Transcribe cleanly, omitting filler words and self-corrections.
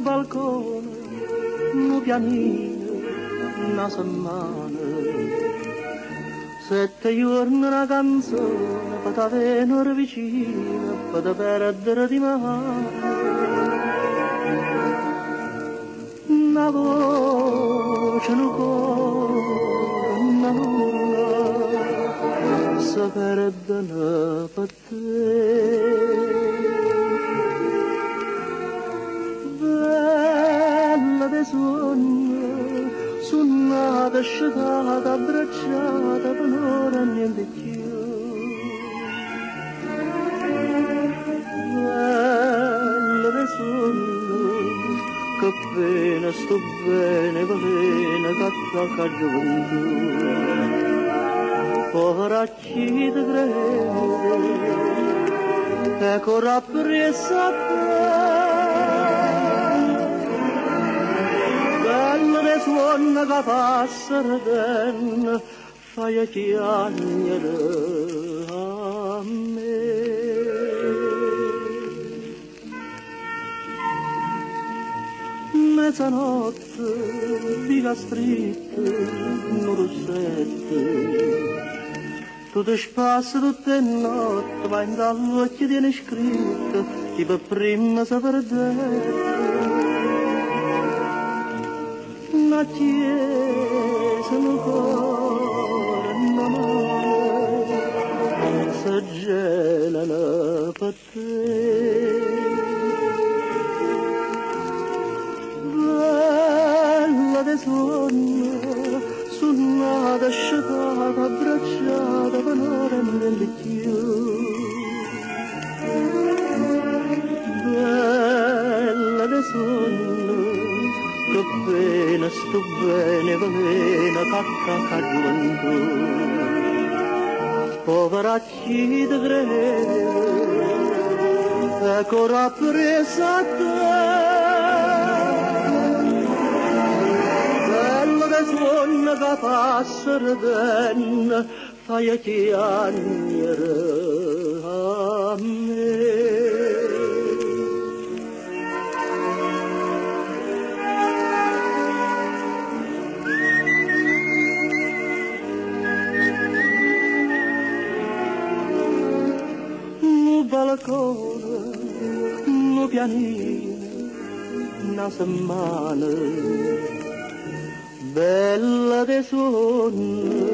balcone, un pianino, una settimana, 7 giorni una canzone, per te venire vicino, per te perdere di mano. Una voce, un cuore, una luna, si perdono per te. Bella de sogno, suonata, asciugata, abbracciata, per ora niente più. Bella de sogno, che pena, sto bene, velena, che gioventù. Poveracci di crede, ecco rappresa a te. Bella de suona che passa ridendo, fai chiagnere a me. Mezzanotte, viga stritta, non rossette, tutto spazio, tutte notte, va in dall'occhio viene scritto, chi per prima si perdette. Una chiesa, un cuore, una mano, si gelano per te. Bella de sogno, suonata, asciugata, abbracciata, per ora niente più. Bella de sogno, che pena, sto bene, velena, che gioventù. Poveracci di crede, ecco rappresa a te. Suona che passa ridendo, fai chiagnere a me. Un balcone, un pianino, una settimana, bella de sogno,